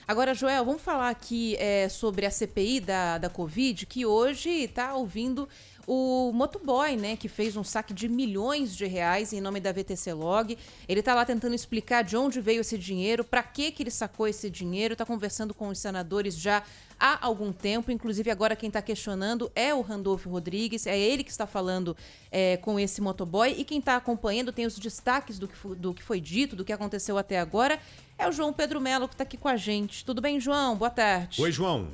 Agora, Joel, vamos falar aqui sobre a CPI da Covid, que hoje está ouvindo o motoboy, né, que fez um saque de milhões de reais em nome da VTC Log. Ele está lá tentando explicar de onde veio esse dinheiro, para que ele sacou esse dinheiro, está conversando com os senadores já há algum tempo. Inclusive, agora quem está questionando é o Randolfo Rodrigues, é ele que está falando com esse motoboy. E quem está acompanhando tem os destaques do que foi dito, do que aconteceu até agora, é o João Pedro Melo, que está aqui com a gente. Tudo bem, João? Boa tarde. Oi, João.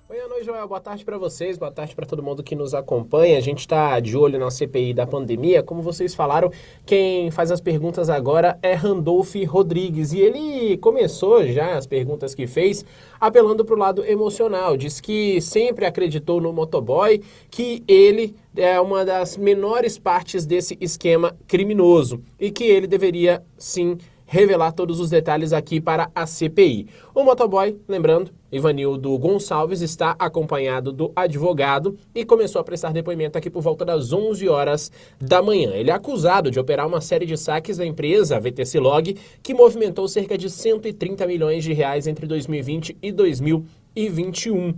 Oi, Joel. Boa tarde para vocês, boa tarde para todo mundo que nos acompanha. A gente está de olho na CPI da pandemia. Como vocês falaram, quem faz as perguntas agora é Randolfo Rodrigues. E ele começou já as perguntas que fez apelando para o lado emocional. Diz que sempre acreditou no motoboy, que ele é uma das menores partes desse esquema criminoso e que ele deveria, sim, revelar todos os detalhes aqui para a CPI. O motoboy, lembrando, Ivanildo Gonçalves, está acompanhado do advogado e começou a prestar depoimento aqui por volta das 11 horas da manhã. Ele é acusado de operar uma série de saques da empresa, a VTC Log, que movimentou cerca de 130 milhões de reais entre 2020 e 2021.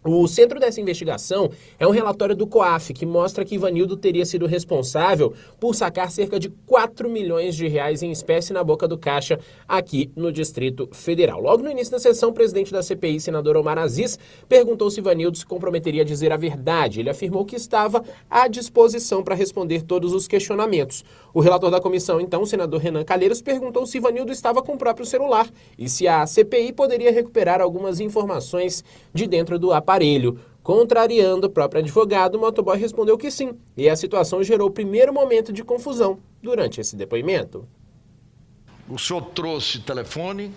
O centro dessa investigação é um relatório do COAF que mostra que Ivanildo teria sido responsável por sacar cerca de 4 milhões de reais em espécie na boca do caixa aqui no Distrito Federal. Logo no início da sessão, o presidente da CPI, senador Omar Aziz, perguntou se Ivanildo se comprometeria a dizer a verdade. Ele afirmou que estava à disposição para responder todos os questionamentos. O relator da comissão, então, o senador Renan Calheiros, perguntou se Ivanildo estava com o próprio celular e se a CPI poderia recuperar algumas informações de dentro do aparelho. Contrariando o próprio advogado, o motoboy respondeu que sim, e a situação gerou o primeiro momento de confusão durante esse depoimento. O senhor trouxe telefone?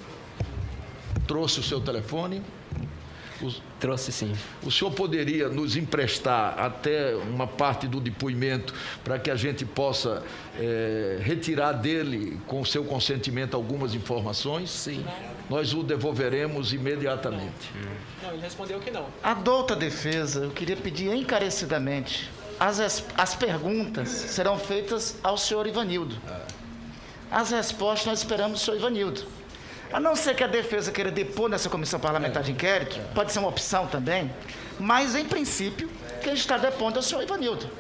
Trouxe o seu telefone? Trouxe sim. O senhor poderia nos emprestar até uma parte do depoimento para que a gente possa retirar dele, com o seu consentimento, algumas informações? Sim. Nós o devolveremos imediatamente. Não, ele respondeu que não. A douta defesa, eu queria pedir encarecidamente, as perguntas serão feitas ao senhor Ivanildo. As respostas nós esperamos do senhor Ivanildo. A não ser que a defesa queira depor nessa comissão parlamentar de inquérito, pode ser uma opção também, mas em princípio, quem está depondo é o senhor Ivanildo.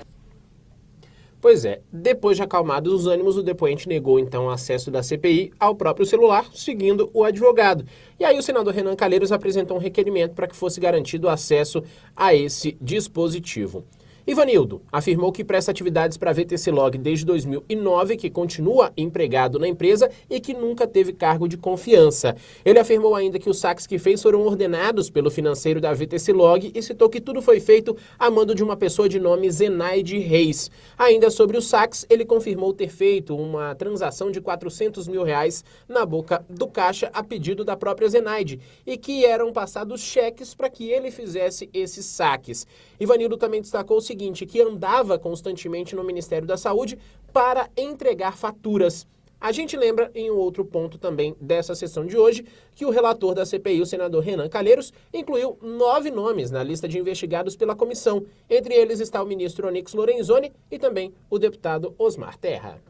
Pois é, depois de acalmados os ânimos, o depoente negou então o acesso da CPI ao próprio celular, seguindo o advogado. E aí o senador Renan Calheiros apresentou um requerimento para que fosse garantido o acesso a esse dispositivo. Ivanildo afirmou que presta atividades para a VTC Log desde 2009, que continua empregado na empresa e que nunca teve cargo de confiança. Ele afirmou ainda que os saques que fez foram ordenados pelo financeiro da VTC Log e citou que tudo foi feito a mando de uma pessoa de nome Zenaide Reis. Ainda sobre os saques, ele confirmou ter feito uma transação de 400 mil reais na boca do caixa a pedido da própria Zenaide e que eram passados cheques para que ele fizesse esses saques. Ivanildo também destacou o seguinte, que andava constantemente no Ministério da Saúde para entregar faturas. A gente lembra, em um outro ponto também dessa sessão de hoje, que o relator da CPI, o senador Renan Calheiros, incluiu 9 nomes na lista de investigados pela comissão. Entre eles está o ministro Onyx Lorenzoni e também o deputado Osmar Terra.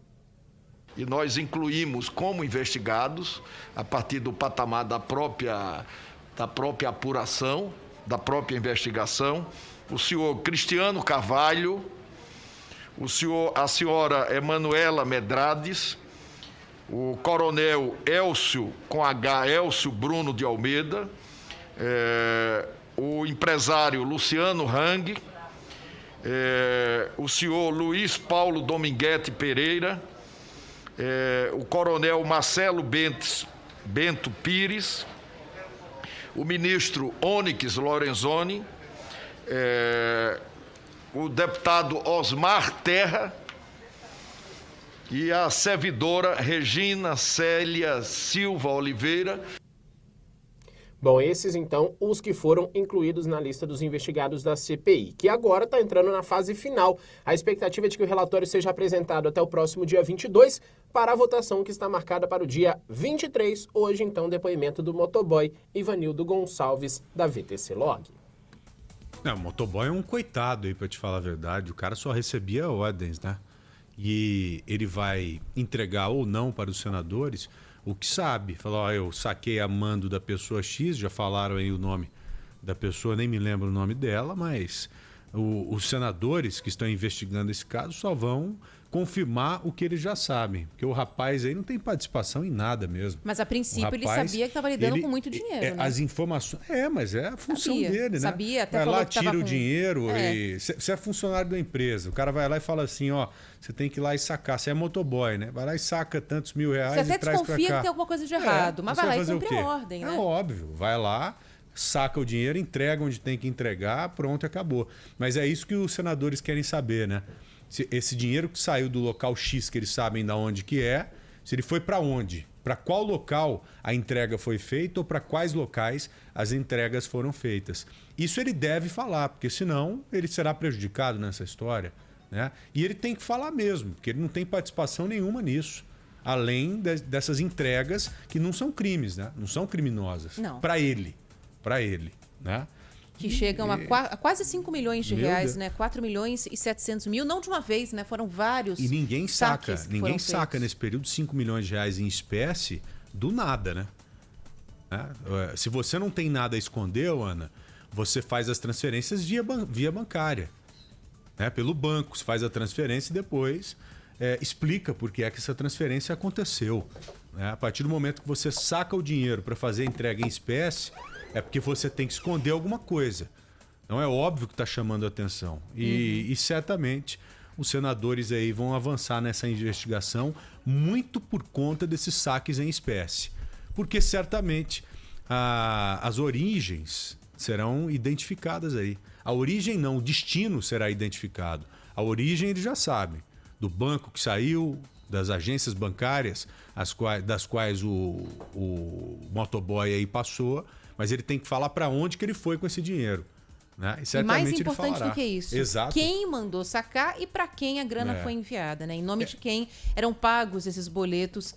E nós incluímos como investigados, a partir do patamar da própria apuração, da própria investigação, o senhor Cristiano Carvalho, a senhora Emanuela Medrades, o coronel Elcio, com H, Elcio Bruno de Almeida, o empresário Luciano Hang, o senhor Luiz Paulo Dominguete Pereira, o coronel Marcelo Bento Pires, o ministro Onyx Lorenzoni, o deputado Osmar Terra e a servidora Regina Célia Silva Oliveira. Bom, esses então os que foram incluídos na lista dos investigados da CPI, que agora está entrando na fase final. A expectativa é de que o relatório seja apresentado até o próximo dia 22 para a votação que está marcada para o dia 23. Hoje, então, depoimento do motoboy Ivanildo Gonçalves, da VTC Log. Não, o motoboy é um coitado aí, pra te falar a verdade. O cara só recebia ordens, né? E ele vai entregar ou não para os senadores o que sabe. Falou, ó, eu saquei a mando da pessoa X, já falaram aí o nome da pessoa, nem me lembro o nome dela, mas os senadores que estão investigando esse caso só vão confirmar o que eles já sabem. Porque o rapaz aí não tem participação em nada mesmo. Mas a princípio Rapaz, ele sabia que estava lidando com muito dinheiro, né? As informações... mas é a função Sabia, dele, né? sabia, até vai falou lá, que tava tira o com- dinheiro e... Você é funcionário da empresa. O cara vai lá e fala assim, ó, você tem que ir lá e sacar. Você é motoboy, né? Vai lá e saca tantos mil reais Você e até traz pra desconfia cá. que tem alguma coisa de errado, mas você vai lá e fazer o cumpre quê? a ordem, né? É óbvio. Vai lá, saca o dinheiro, entrega onde tem que entregar, pronto, acabou. Mas é isso que os senadores querem saber, né? Se esse dinheiro que saiu do local X, que eles sabem de onde que é, se ele foi para onde? Para qual local a entrega foi feita ou para quais locais as entregas foram feitas. Isso ele deve falar, porque senão ele será prejudicado nessa história, né? E ele tem que falar mesmo, porque ele não tem participação nenhuma nisso. Além dessas entregas que não são crimes, né? Não são criminosas. Não. Para ele, né? Que chegam a quase 5 milhões de Meu reais, Deus. né? 4 milhões e 700 mil, não de uma vez, né? Foram vários E ninguém saca, saques que ninguém foram saca feitos. nesse período 5 milhões de reais em espécie do nada, né? Se você não tem nada a esconder, Ana, você faz as transferências via bancária. Né? Pelo banco, você faz a transferência e depois explica por que é que essa transferência aconteceu. Né? A partir do momento que você saca o dinheiro para fazer a entrega em espécie, é porque você tem que esconder alguma coisa. Não é óbvio que está chamando a atenção. E certamente os senadores aí vão avançar nessa investigação muito por conta desses saques em espécie. Porque certamente as origens serão identificadas aí. A origem não, o destino será identificado. A origem eles já sabem. Do banco que saiu, das agências bancárias das quais o motoboy aí passou, mas ele tem que falar para onde que ele foi com esse dinheiro. Né? E mais ele importante falará. do que isso, Exato. quem mandou sacar e para quem a grana foi enviada, né? Em nome de quem eram pagos esses boletos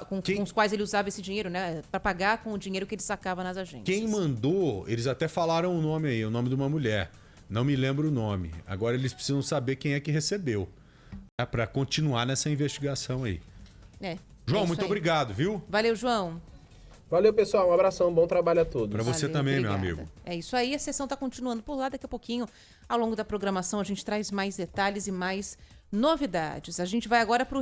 com os quais ele usava esse dinheiro, né? Para pagar com o dinheiro que ele sacava nas agências. Quem mandou, eles até falaram o nome aí, o nome de uma mulher. Não me lembro o nome. Agora eles precisam saber quem é que recebeu. Né? Para continuar nessa investigação aí. João, isso muito aí. obrigado, viu? Valeu, João. Valeu, pessoal. Um abração. Bom trabalho a todos. Para você Valeu, também, obrigada. meu amigo. É isso aí, a sessão está continuando por lá. Daqui a pouquinho, ao longo da programação, a gente traz mais detalhes e mais novidades. A gente vai agora para o